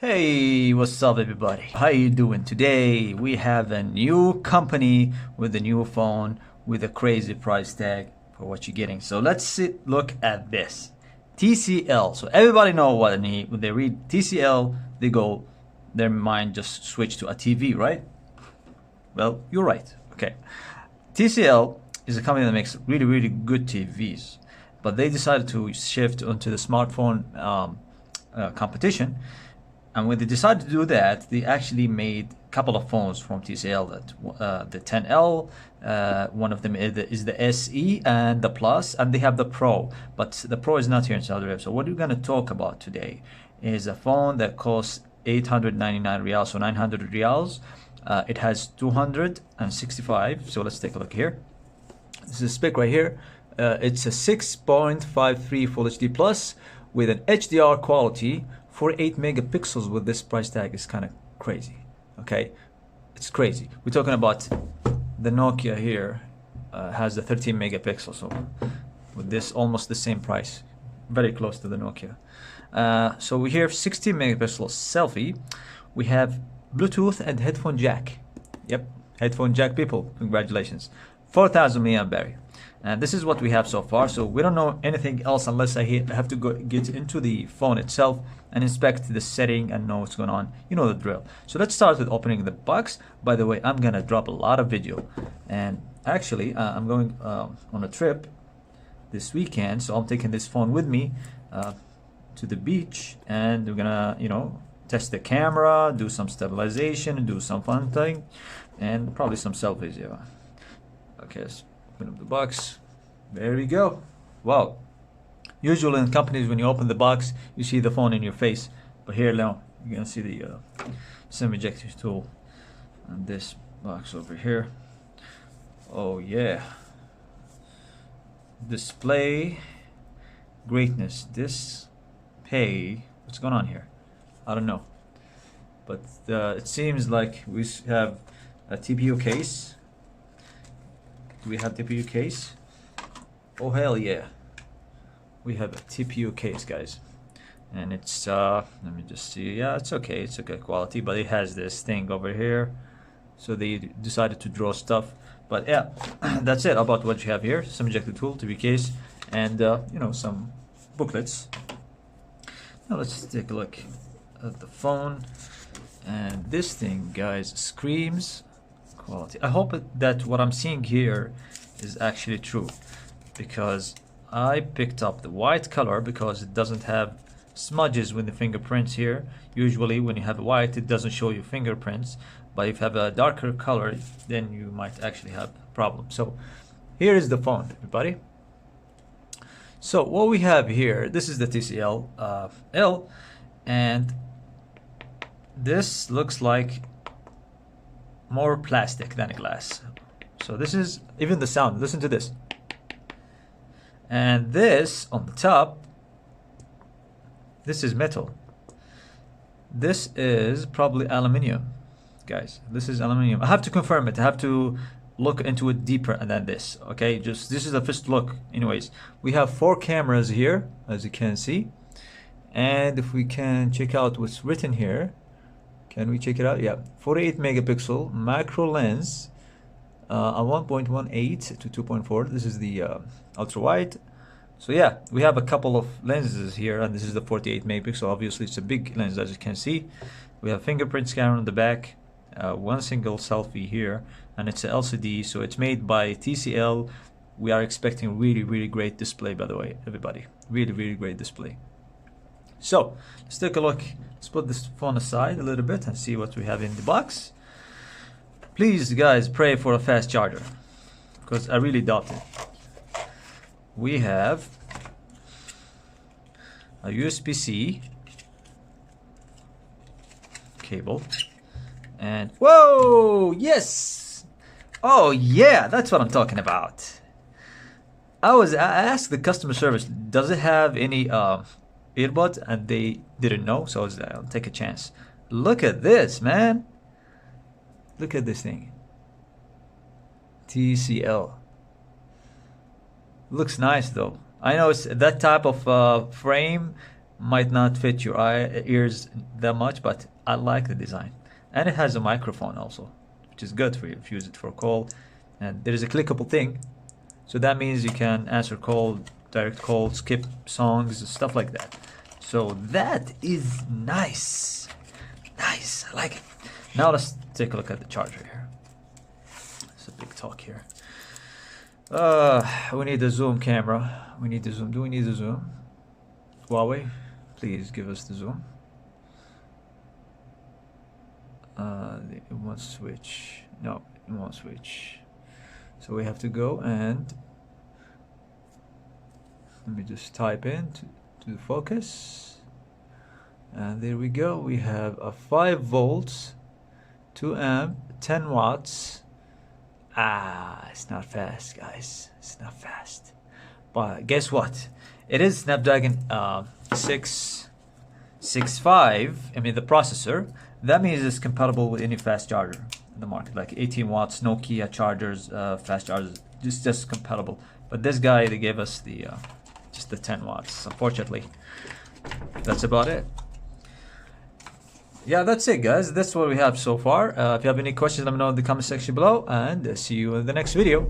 Hey, what's up everybody? How you doing? Today we have a new company with a new phone with a crazy price tag for what you're getting. So let's look at this. TCL. So everybody know what when they read TCL, their mind just switch to a TV, right? Well, you're right. Okay. TCL is a company that makes really good TVs, but they decided to shift onto the smartphone competition. And when they decided to do that, they actually made a couple of phones from TCL. That the 10L, one of them is the SE and the Plus, and they have the Pro. But the Pro is not here in Saudi Arabia. So what we're going to talk about today is a phone that costs 899 riyals, so 900 riyals. It has 265. So let's take a look here. This is a spec right here. It's a 6.53 Full HD Plus with an HDR quality. 48 megapixels with this price tag is kind of crazy. Okay, it's crazy. We're talking about the Nokia here has the 13 megapixels, so with this almost the same price, very close to the Nokia. So we have 16 megapixel selfie. We have Bluetooth and headphone jack. Yep, headphone jack people, congratulations. 4000 milliampere. And this is what we have so far. So we don't know anything else unless I have to get into the phone itself and inspect the setting and know what's going on. You know the drill. So let's start with opening the box. By the way, I'm gonna drop a lot of video, and actually I'm going on a trip this weekend, so I'm taking this phone with me to the beach, and we're gonna test the camera, do some stabilization, do some fun thing, and probably some selfies. Yeah. Okay, let's open up the box. There we go. Wow. Usually in companies, when you open the box, you see the phone in your face. But here now, you're going to see the SIM ejector tool. And this box over here. Oh yeah. Display greatness. Display. What's going on here? I don't know. But it seems like we have a TPU case. Do we have TPU case? Oh hell yeah. We have a TPU case, guys. And it's let me just see. Yeah, it's okay. It's okay quality, but it has this thing over here. So they decided to draw stuff. But yeah, that's it about what you have here. Some ejector tool, TPU case, and some booklets. Now let's take a look at the phone. And this thing, guys, screams quality. I hope that what I'm seeing here is actually true, because I picked up the white color because it doesn't have smudges with the fingerprints here. Usually when you have white, it doesn't show you fingerprints, but if you have a darker color, then you might actually have a problem. So here is the phone, everybody. So what we have here, this is the TCL L, and this looks like more plastic than glass. So this is even the sound. Listen to this. And this on the top, this is metal. This is probably aluminium, guys. This is aluminium. I have to confirm it. I have to look into it deeper than this. Okay, just this is a first look. Anyways, we have 4 cameras here, as you can see. And if we can check out what's written here, can we check it out? Yeah, 48 megapixel macro lens, a 1.18 to 2.4. This is the ultra wide. So yeah, we have a couple of lenses here, and this is the 48 megapixel. Obviously, it's a big lens, as you can see. We have fingerprint scanner on the back, one single selfie here, and it's an LCD. So it's made by TCL. We are expecting really great display, by the way, everybody. Really great display. So let's take a look. Let's put this phone aside a little bit and see what we have in the box. Please, guys, pray for a fast charger, because I really doubt it. We have a USB-C cable, and whoa, yes, oh yeah, that's what I'm talking about. I asked the customer service, does it have any earbuds, and they didn't know, so I'll take a chance. Look at this, man. Look at this thing. TCL. Looks nice though. I know it's that type of frame Might not fit your ears that much, but I like the design. And it has a microphone also, which is good for you if you use it for a call. And there is a clickable thing, so that means you can answer call, direct call, skip songs, stuff like that. So that is nice. Nice, I like it. Now let's take a look at the charger here. It's a big talk here. We need the zoom camera. We need the zoom. Do we need the zoom? Huawei, please give us the zoom. It won't switch. No, it won't switch. So we have to go and let me just type in to the focus. And there we go. We have a 5 volts, 2 amp, 10 watts. It's not fast, guys. It's not fast. But guess what? It is Snapdragon 665. I mean the processor. That means it's compatible with any fast charger in the market, like 18 watts Nokia chargers, fast chargers. Just compatible. But this guy, they gave us the just the 10 watts. Unfortunately, that's about it. Yeah, that's it, guys. That's what we have so far. If you have any questions, let me know in the comment section below, and see you in the next video.